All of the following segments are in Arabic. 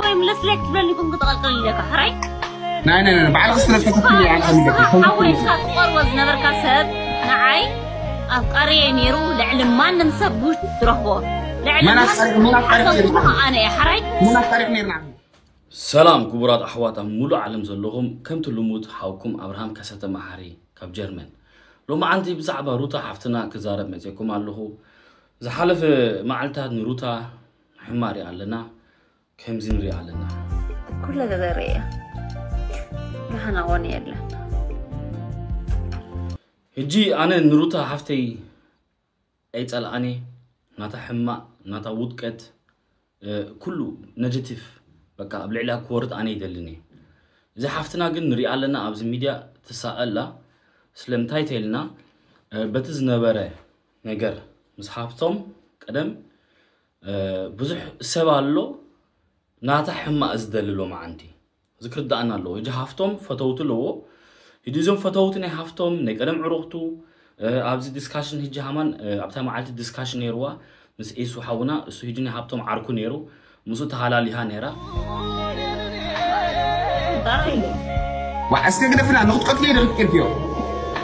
ما يملس لك بلنكم قطقل لك حراي لا بعد خسرت كتفني عن خليك حوي سات قروز نبركا سب نعي افقاري نيرو لعلم ما نمسبوش ترهبو لعلم انا يا حراي من الطريق نيرنا سلام كبرات أحوات مولو علم زلهم كم تلمود حاوكم أبراهام كسات محاري كاب جرمن لو ما عندي بزعبة روتا حفتنا كزارب مزيكم على زحلف معلتها نروتا حماري علنا كم زنري علنا كل هذا رأيه نحن واني أدلى هجي أنا نروتا حفتي أيتال أني ناتا حما ناتا وودكت كله نيجاتيف بقى قبل عليها كورت أنا يدلني إذا حفتنا قلنا نري علنا أبز ميديا تسأل لا سلم تايتلنا بتزنا برا نجر مسحابتهم قدم بزح سبالو ناتا حما أزدللو ما عندي ذكر دعنا له يجي حفتهم فتوت له يديزون فتوتني حفتهم نقدم عروقتو أبز ديسكاشن هجي همان أبتها معلت ديسكاشن يروى مس إيسو حاونا إسو هجيني حفتهم عركو نيرو مسو تحلاليها نيرا وعسكر كده فينا نقطة قتلي ده كيف يو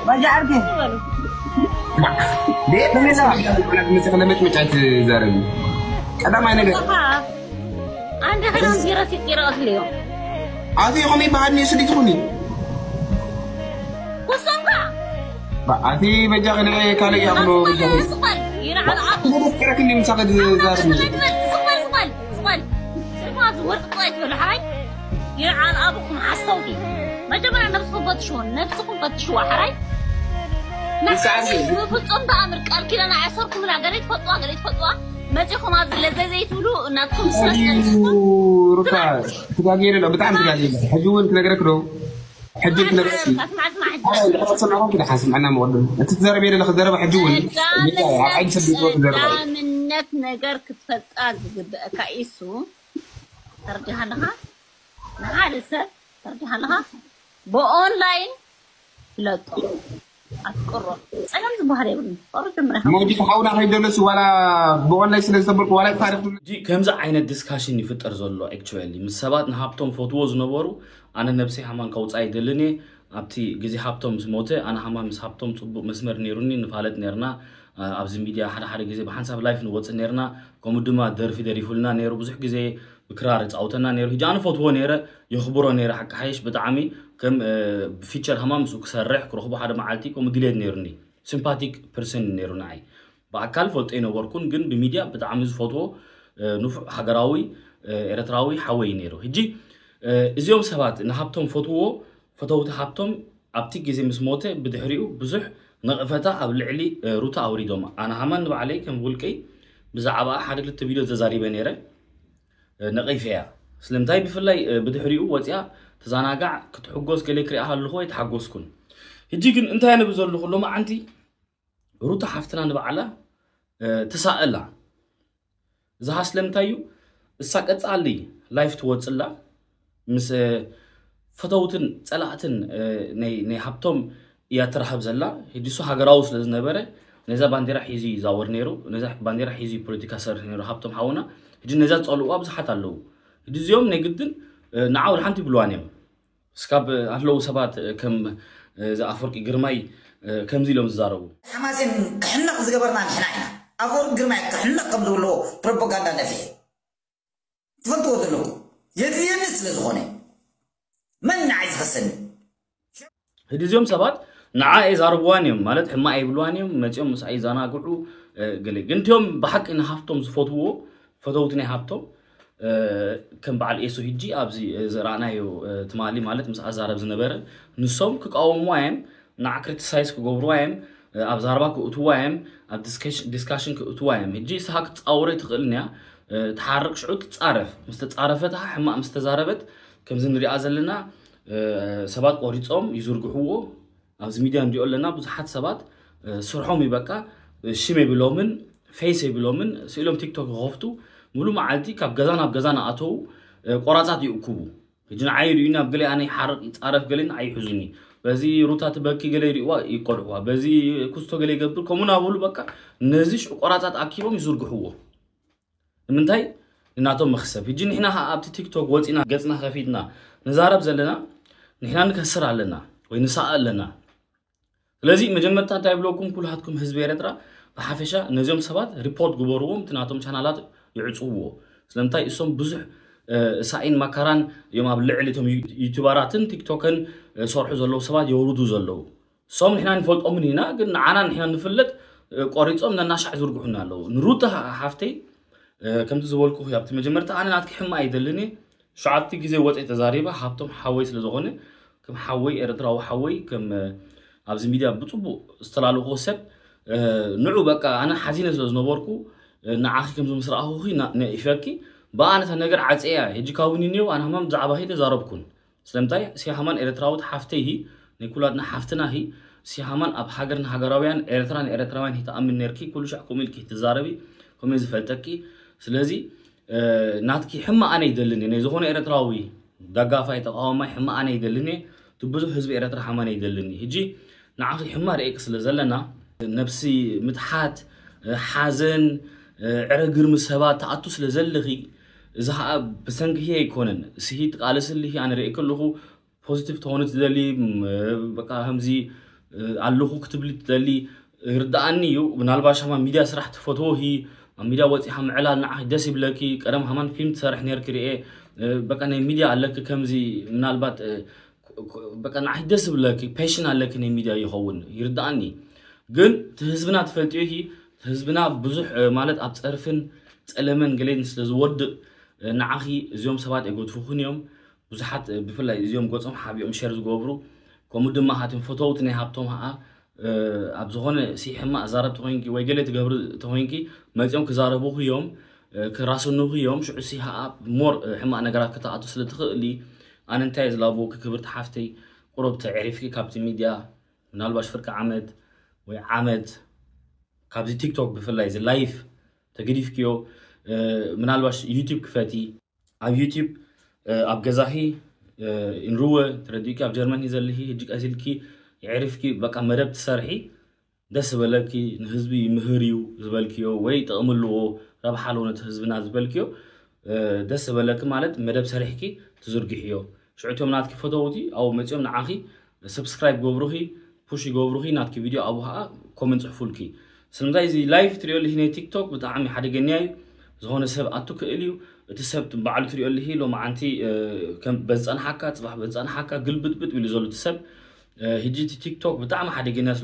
ما عارفين ليه أنا مثلا ما تمشي زاربي هذا ما ينقل عندي خلاص دراسة قراءة اليوم هذه يومي بعدني سدي توني وصنقع هذه بجاغنا كان يأكلوا بجاغنا سقل ينعل عقل ما بفكرك إني مساعد زاربي سقل ما زورت طيب ولا حاجة ينعل أبوكم حصوتي ما جمعنا نفسكم فتشون نفسكم فتشوا حراي نفسكم فتشون بأمر قال كده أنا عصركم من قريت فتوى ما تيكم هذا اللي زي تقولوا إنكم أيوه رفع تلاقينا لو بتعمل تلاقينا حجون تلاقينا كده حجون تلاقينا اسمع أصلا كده حاسم أنا مودن أنت تزربي اللي خد درب حجون عايز تبي لا منك نجار كتفتاز كايسو ترجع لها لسه ترجع لها بأونلاين لا أذكره أنا مش بحري فرد منها ما جيت حاولنا هاي دولس ولا بأونلاين سنسبر ولا تعرف جي كم عين الديسكاشن يفتر زلوا actually مسابات نهابتهم فوتوز نبورو أنا نفسي همان كوتس أيدلني أبتي جزي هابتهم سموته أنا همان مسحابتهم صب مسمر نيروني نفعلت نيرنا أبز ميديا حدا جزي بحنساب لايف نواتس نيرنا كومودما درفي دريفولنا نيرو بزح جزي بكرارت أوتنا نيرو هجان فوتو نيرة يخبروا نيرة حق حيش بتعمي كم فيتشر همام سوق سرح كروخبو حدا معلتي كوموديليت نيرني سيمباتيك بيرسون نيروناي بعكال فولتينو وركون جن بميديا بتعمز فوتو نوف حجراوي إرتراوي حوي نيرو هجي إزيوم سبات نحبتهم فتوت حبتهم أبتي جزي مسموته بدحريو بزح نقفتا قبل علي روتا أوريدوما أنا همان نبع عليه كم بقولكي بزعبا حدا للتفيديو تزاري بنيرة نقيفيا سلمتاي بفلاي بدحريو واتيا تزاناقع كتحقوز كليك رياها اللي هو يتحقوزكن هجيكن انت هاي نبزول اللي خلو ما عندي روتا حفتنا نبع على تساءلا زها سلمتايو الساقت علي لايف تواتس الله مس فتوتن صلاحتن ني حبتم يا ترحب زلا هديسو هاغراوس لزنبره نزا بانديرا حيزي زاور نيرو نزا بانديرا حيزي بوليتيكا سر نيرو حبتم حاونا هدي نزا تصلوا بزحات الله هدي زيوم نيغدن نعاول حنتي بلوانيم سكاب الله سبات كم زا افرقي جرماي كم زيلوم زارو حماسين كحنق زغبرنا نحنا افرق جرماي كحنق قبضوا له بروباغندا نفي تفضلوا له يدينس لزغوني من عايز حسن هدي زيوم سبات نعاي زاربوانيم مالت حما اي بلوانيم ماتيوم مس اي زانا قلو قلي قنتيوم بحق ان حفتم زفوتو فتوتني حفتم كم بعد ايسو هجي ابزي زرعنايو تمالي مالت مس ازارب زنبره نسوم كقاوموايم نع كريتيسايز كغبروايم ابزاربا كوتوايم اب ديسكاشن كوتوايم هجي ساك تصاوري تخلنيا تحرك شعوت تصارف مستتصارفتها حما مستزاربت كم زنري ازلنا سبات قريصوم يزرغحوو ابز ميديا نديو لنا بزحات سبات سرحوم يبقى شيمي بلومن فيسي بلومن سيلوم تيك توك غفتو مولو معالتي كاب غزانا اتو قراصات يؤكبو هجن عايرينا بقلي اني حرق يتصارف قلين اي حزني بزي روتا تبكي قلي ريوا يقروا بزي كوستو قلي يقبل كومونا بولو بقى نزيش قراصات اكيبهم يزرغحوو منتاي ناتهم مخسب يجي نحنا أبتي تيك توك واتينا قصنا خفيتنا نزارب زلنا نحنا نكسر علينا وينسأل لنا لازم مجمد تعبلوكم كل هاتكم حزب إريترا بحافشة نزيم سبات ريبورت جبروهم تناتهم شانالات يعصوه سلمتاي اسم بزح ساين مكران يوم أبلع لهم يوتيوبراتن تيك توكن صارحوا زلوا سبات يوردوا زلوا صوم نحنا نفوت أمنينا قلنا عنا نحنا نفلت قريت أمنا الناس عايز يرجعونا له نروتها حفتي كم تزولكوا يا بتي مجمرت أنا ناتك حما يدلني شعبتي كذا وقت تزاريبه حبتهم حويس لزغني كم حوي إرترا وحوي كم أبز ميديا بتوبو استلالو غوسب نعو بقى أنا حزين زنبوركو نعاخي كم زم مسرعه هي نإفكي بقى أنا تنقر عزية هيجي كوني نيو أنا هم زعبه هي تزاربكون سلمتاي سيحمان إرتراوت حفتي هي نقولاتنا حفتنا هي سيحمان أب حجرنا حجراويان إرتراويان هي تأمن نركي كل شيء كوميل كي تزاربي كوميل زفلتكي سلازي ناتكي حما أنا يدلني نزهون إرتراوي دقافة تقاوم حما أنا يدلني تبزو حزب إرترا حما أنا يدلني هيجي نعاخي حما رأيك سلازلنا نفسي متحات حزن عرقر مسهبات تعطو سلازلغي إذا بسنك هي يكونن سهيت قالس اللي هي أنا رأيك اللهو بوزيتيف تونت دلي بقى همزي اللهو كتب لي دلي رداني ونالباش هما ميديا سرح تفوتوهي ميديا وقتي هم إعلان نعه دسب لكي كرام همان فيلم تسرح نيركري إيه بقى أنا ميديا علىك كمزي من البات بقى نعه دسب لكي passion علىك إن ميديا يهون يرداني قل تهزبنا تفلتيه تهزبنا بزح مالت أبتعرفن تألمن قلين سلزود نعخي زيوم سبات يقول فخون يوم بزحت بفلا زيوم قصهم حابيهم شرز جوبرو كمدة ما هاتم فوتوتني هابتهم ها أبزغون سي حما زارب تهينكي ويجلت قبر تهينكي ما يوم كزاربوه يوم كراسونه يوم شو سيها مور حما أنا قرأت كتاعته سلتخلي أنا انتهز لابوك كبرت حفتي قرب تعرفي كابتن ميديا من الباش فرق عمد وعمد كابتن تيك توك بفلاي زي لايف تقريف كيو من الباش يوتيوب كفاتي على يوتيوب أبجزاهي إن روى ترديك أب جرماني زلهي يجيك أزلكي يعرفكي بقى مرب تسرحي دس بالكي نهزبي مهريو زبالكيو وي تأملو ربح حالونا تهزبنا زبالكيو دس بالك مالت مرب سرحكي تزرقحيو شعتهم ناتكي فوتوتي أو متيوم نعاخي سبسكرايب جوبروهي بوشي جوبروهي ناتكي فيديو أبوها كومنت حفولكي سلمداي زي لايف تريو اللي هنا تيك توك بتعمي حدا جنياي زهون سب أتوك إليو تسب بعد تريو اللي هي لو معنتي كم بزان حكا تصبح بزان حكا قلبت بت واللي زول تسب هجيتي تيك توك بتعمل حدا جناس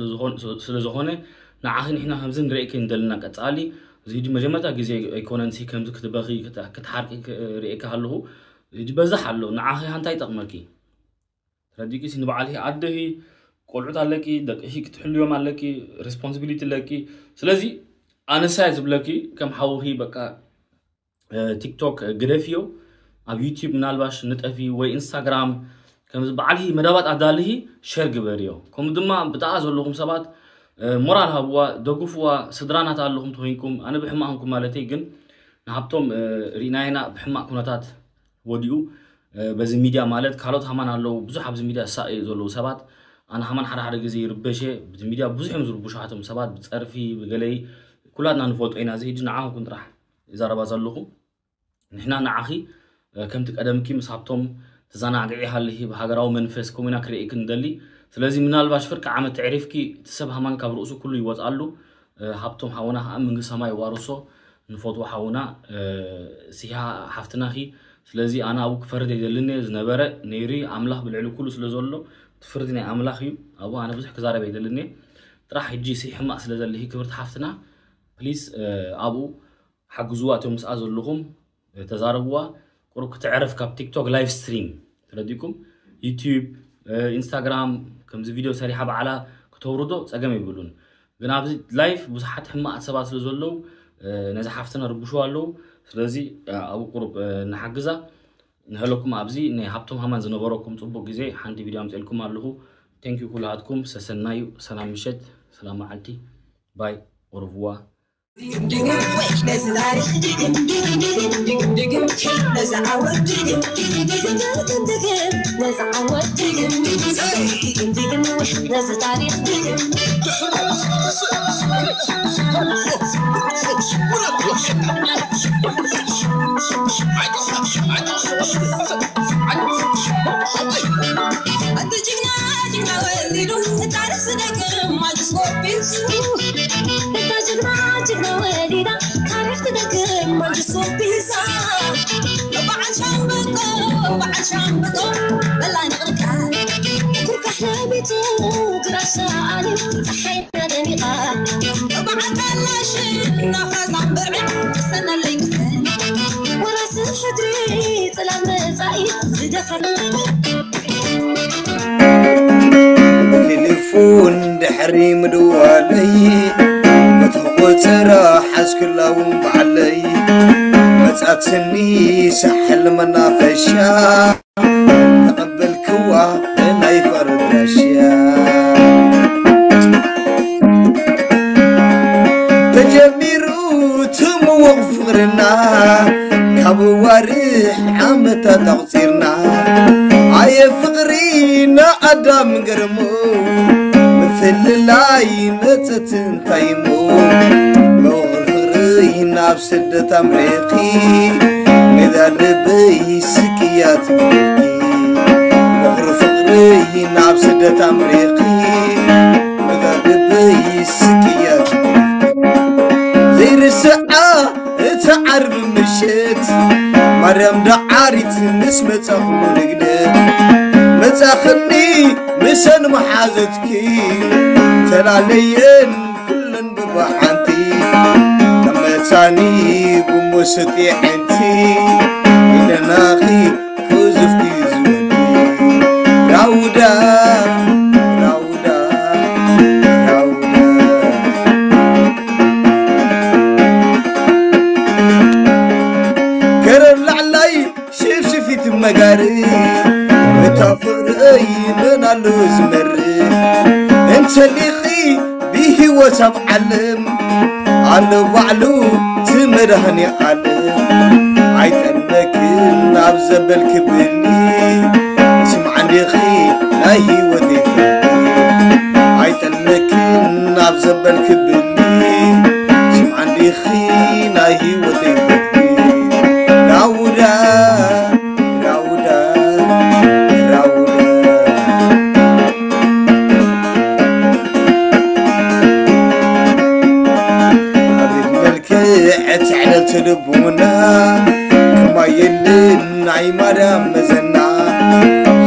سلزهونه نعاهن إحنا همزن رأيك ندلنا كتعالي زي دي مجمعة جزء إيكوننسي كم ذك تبغي كتحرك رأيك هالله دي بزح هالله نعاهي هنتاي تقمركي ترديكي سنبع عليه عده قلعت علىكي دك هيك تحل يوم علىكي responsibility لكي سلزي أنا سايز بلكي كم حوهي بقى تيك توك جرافيو أو يوتيوب نالباش نتأفي وإنستغرام كم بعليه مدابات عداليه شير جبريو كم دما بتعزوا لهم سبات مورال هوا دقفوا صدرانات علىهم توينكم أنا بحماهم مالتي جن نحبتم ريناينا بحما كوناتات وديو بز ميديا مالت كارلوت همان علو بزح بز ميديا سائل زلوا سبات أنا همان حدا جزي ربشة بز ميديا بزح مزور بوشاتهم سبات بتصرفي بقلي كلنا نفوت أين زي جنا عاهم كنت راح إذا ربازل لهم نحنا نعاخي كم تقدم كي مسحبتم تزانا عقعي اللي هي بهاجراو منفس كومينا كريك ندلي سلازم من الباش فرق عم تعرف كي تسبها من كبرؤسه كله يوزعلو حبتم حونا من سماي وارسو نفوتو حونا سيها حفتنا هي سلازي أنا أبوك فرد يدلني زنبرة نيري عمله بالعلو كله سلازولو تفردني عمله هي أبو أنا بزح كزارة بيدلني راح يجي سي حما سلاز اللي هي كبرت حفتنا بليز أبو حق زواتهم مسأزول لهم تزاربوا قرب تعرف كاب تيك توك لايف ستريم ترديكم يوتيوب انستغرام كم زي فيديو سريحة على كتوردو تساقم يقولون بنابزي لايف بزحات حما أتسابات سلزولو نزا حفتنا ربشوا له سلازي أبو قرب نحجزه نهلكم أبزي نهبتم همان زنباركم تطبق جزء حندي فيديو عمتلكم عليه thank you كل هاتكم سسنايو سلام مشت سلام علتي باي أورفوا What up? تليفون دحري مدوالي بتقوتر حسكلاون بعلي متأتني سحل منافشا تقبل كوا لا يفرد الاشياء تجميرو تموق فقرنا كابواريح عمتا تغطيرنا عي فقرينا أدام قرمو مثل اللاي متتن تايمو مغل فقرينا بسدة أمريقي إذا لبي سكيات ملكي مغل فقرينا بسدة أمريقي إذا لبي سكيات زي رسعة تعرب مشيت مريم دعاريت نسمة أخو نقدر متأخني مسن محازتكي تلاليين كلن ببحانتي تمتاني بمستي حنتي إلى ناخي كوزفتي زودي راودا مقاري متافري من اللوزمر انت اللي خي بيه وسب علم على وعلو تمرهني علم عيتنك نابزبل كبني سمعني خي لاهي وديتي عيتنك نابزبل كبني سمعني خي لاهي وديتي راودا تلبونا كما يلن عي مرام مزنا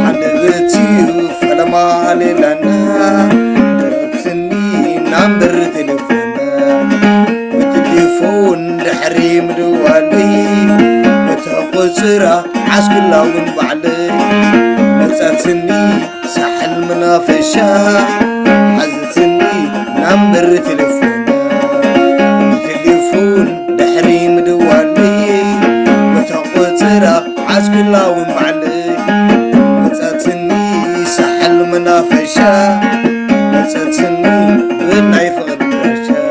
حدبتي فلما لنا تربسني نمبر تلفونا وتليفون لحريم دوالي متقصرة عسكلاون بعلي نساتني سحل منافشة حزتني نمبر تلفونا تليفون دحريم دوالي متقوترا عسكلاون معلي متاتني سحل منافشا متاتني غناي فقد برشا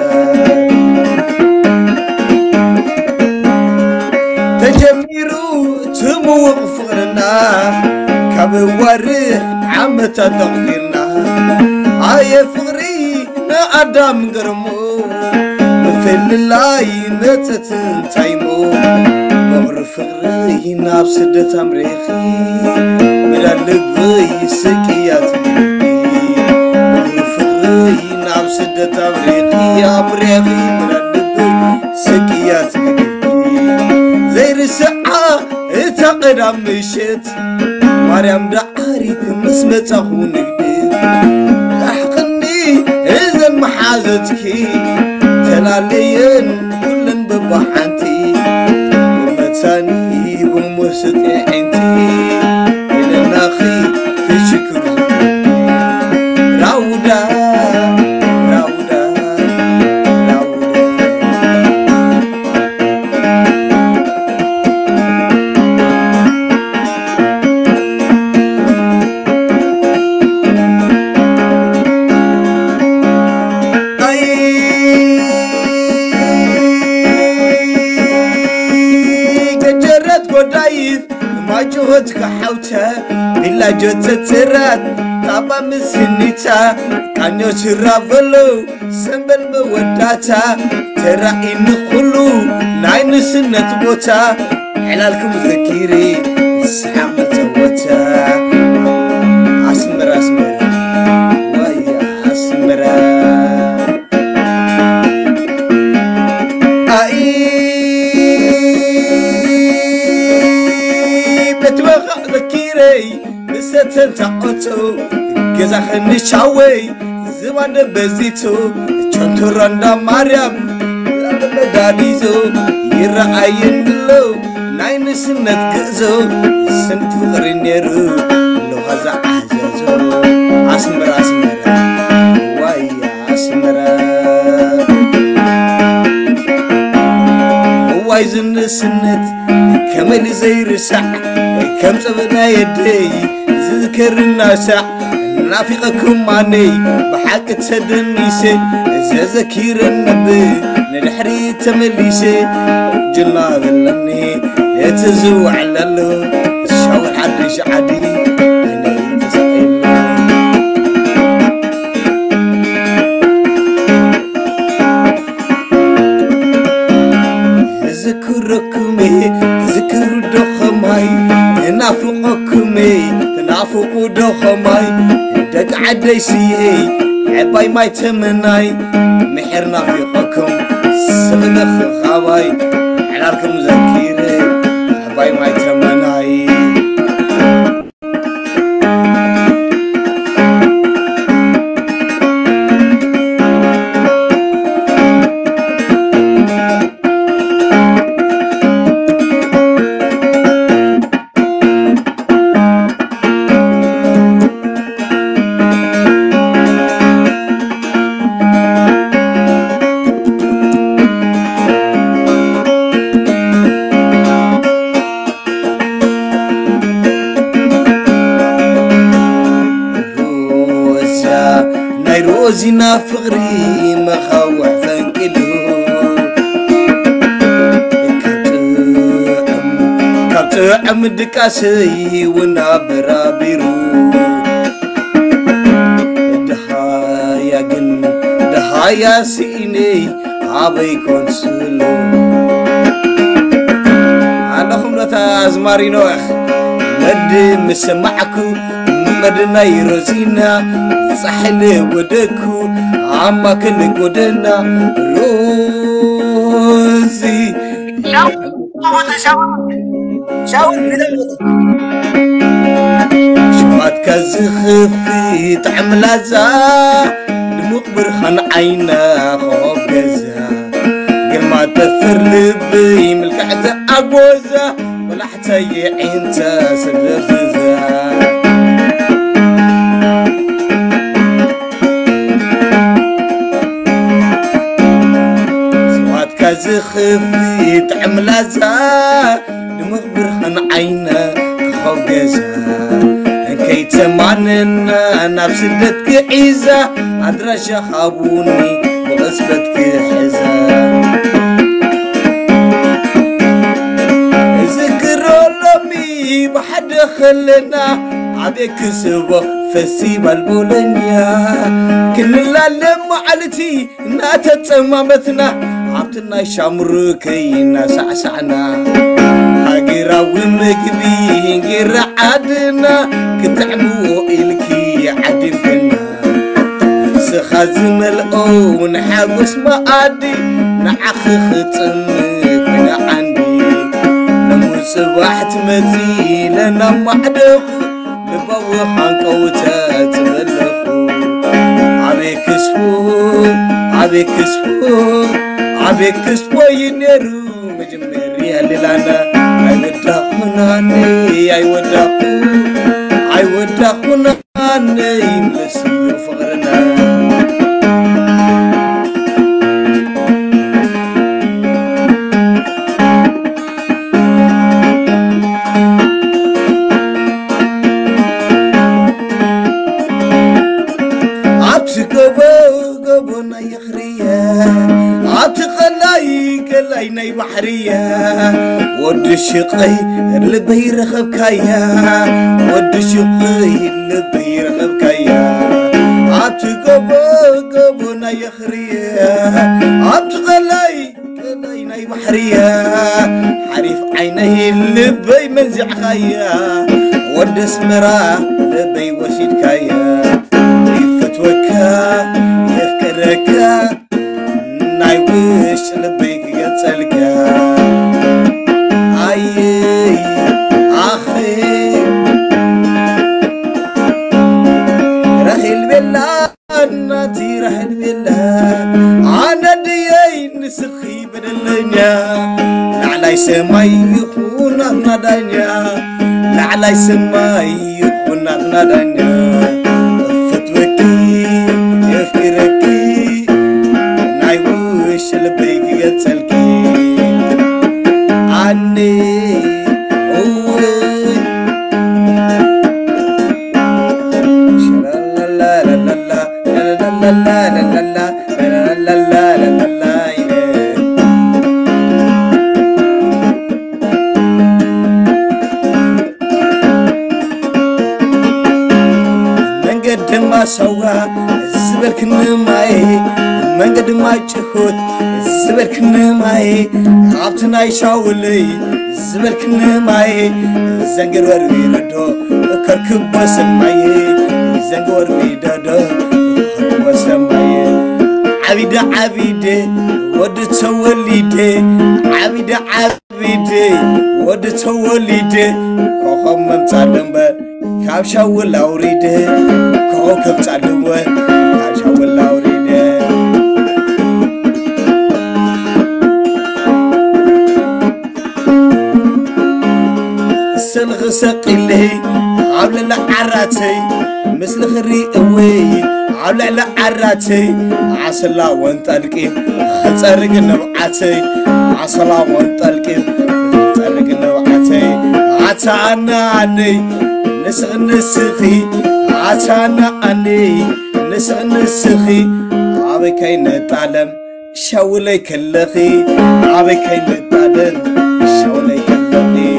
تجميرو تموق فقرنا كبوارح عمتا تغفيرنا عاي فقري نقدام قرمو مثل اللاي متتن تايمو مغر فقري ناب سدة أمريخي ملا لبي سكيات ملكي مغر فقري ناب سدة أمريخي ملا لبي سكيات ملكي زي رسعة اتقدام مشيت مريم دعاري مسمة أخو نقدر لحقني إذن محازتكي تلاليين كلن ببحانتي ومتاني بمستي حنتي إلى ناخي في شكر راودا راودا راودا جهدك حوتها إلا جت ترات طابا مسنيتا كانيو ترافلو سنبل موداتا ترى إن خلو ناين سنة بوتا حلالكم ذكيري السحام توتا أسمر أسمر ويا أسمر بتوقع ذكيري نستن تعطو كذا خني شاوي زمان بزيتو شنتو رندا مريم داديزو يرعين لو ناين سنت كزو سنت فقري نيرو لو هذا عزازو أسمر أسمر ويا أسمر وايزن سنت كمل زي رسع كم صبنا يدي ذكرنا سع نافقكم ماني بحق تسدني سي زذكير النبي نلحري تمليسي جنا بالني يتزو على له الشاور حدش عدي هنا تسأل ذكركمي ذكر دخماي نافقكمي نافق دخماي دق عدي سي عباي ما يتمناي محر نافقكم سبنخ خواي حلالكم ذكيري عباي ما يتمناي زينا فغري مخاوح فنكلو كابت عمد كاسي ونابرا بيرو دهايا جن دهايا سيني عبي كونسلو أنا خمرة أزماري نوخ مد مسمعكو مدنا يروزينا صحني ودكو عما كل قدنا روزي شوات كزخفي تعملازا المقبر خان عينا خوب جزا قل ما تفر لبي ملكعزة أقوزا ولا حتى يعينتا سبززا زخفي تعملازا دمغبر خان عينا خوجزا كي تماننا نفسدتك عيزا عدرشا خابوني وغسبتك حزا ذكرو لمي بحد خلنا عبيك سوا فستيفال بولنيا كل العالم معلتي ناتا تمامتنا عبتنا شامر كينا سعسعنا هاجرا ومكبي هنجرا عدنا كتعمو إلكي عدن كنا سخازن الأون حاقوس ما عادي نعخ ختمك من عندي نمو صباح تمتي لنا معدخو لبوا حنقوتا تملخو عبيك سفو عبيك سفو عبيك سبوي نيرو مجمري هللانا أي وداخونا نسيو فغرنا قبونا يخريا عتقلاي كلايناي بحريا ود الشقي اللي بيرخب كايا ود الشقي اللي بيرخب كايا عتقبونا يخريا عتقلاي كلايناي ناي بحرية حريف عيني لبي منزع خايا ودس مرا لبي وشيد كايا يفتوكا يفكركا ناي وش لبي كيتسلكا اي اخي رحل بالله ناتي رحل بالله انا ديين سخي بدلنيا لعلي سماي يخون نادنيا لعلي سماي يخون نادنيا فتوكي يفكركي ناي وش لبيك يتسلكي عني سوا زبرك نماي من قد ما تشهد زبرك نماي عبتنا يشاولي زبرك نماي زنجر وربي ردو كركب بسماي زنجر وربي دادو كركب بسماي عبيد عبيد ود توليد عبيد عبيد ود توليد كوخم من تعلم كابشا ولا أريد كوكب تعلوه كابشا ولا أريد سلغ سقيلي عبل العراتي مثل خري قوي عبل العراتي عسلا وانطلقي خصرق نبعتي عسلا وانطلقي خصرق نبعتي عتانا عني نسخ نسخي عشان أني نسخ نسخي عبي كي نتعلم شاولي كلخي عبي كي نتعلم شاولي كلخي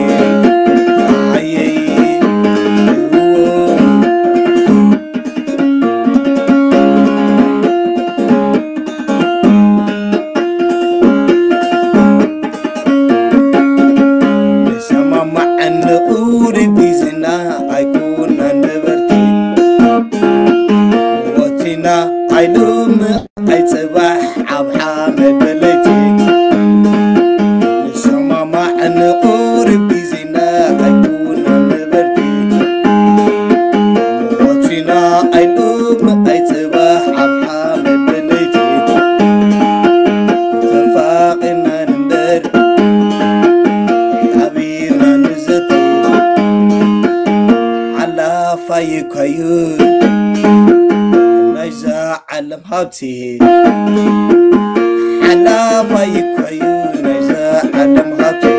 نسمع مع النقود بيزنا عيلوم عيتباح عبحامد بلتي نسمع مع نقور بزنا عيكون نبرتي موتنا عيلوم عيتباح عبحامد بلتي تفاقنا نمبر حبيبنا نزتي على فايكايو علم هاتي على ما يكوين إذا علم هاتي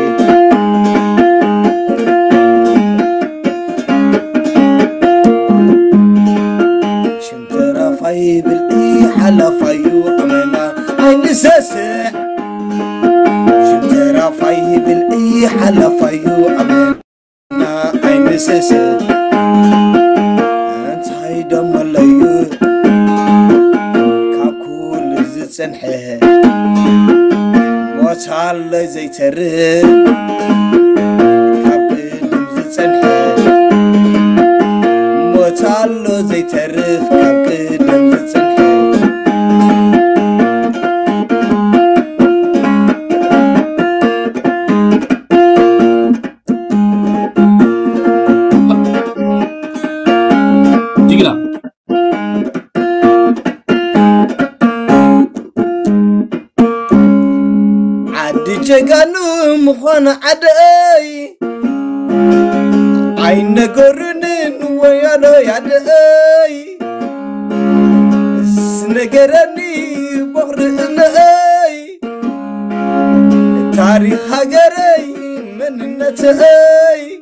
شمترا فاي بالإي حلا فايو أمنا أي نساسي شمترا فاي بالإي حلا فايو أمنا أي نساسي أنت هيدا ملايو سنحه وصال زي تره كابدم سنحه وصال زي تره كابدم سنحه جيلا جانو مخان عداي عين قرنين ويانو يداي سنقرني بغرناي تاريخ هجري من نتاي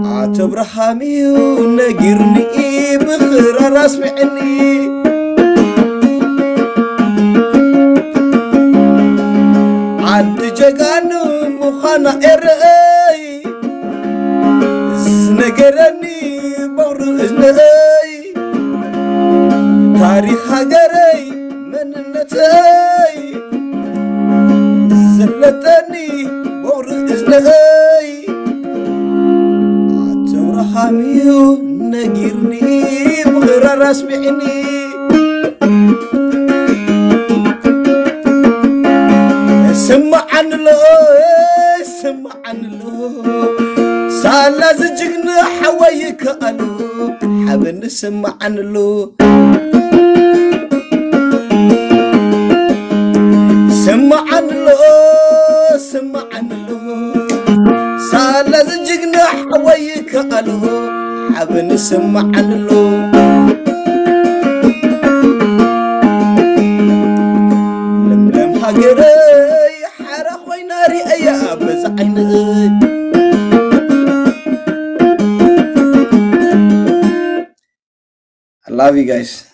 عتب رحمي ونقرني بخير رسمعني عد جانو مخان إرأي سنقرني بغرناي تاريخ هجري من نتاي لأي عتورحاميو نجيرني مغرر اسمعني سمع عن له سمع عن له سالا زجنا حوايك قالو حبن سمع عن له سمع عن له سمع عن له سالا زجنا حوايك قالو حبن سمع عن له لملم حقري حرا خوينا رئيا بزعيني I love you guys.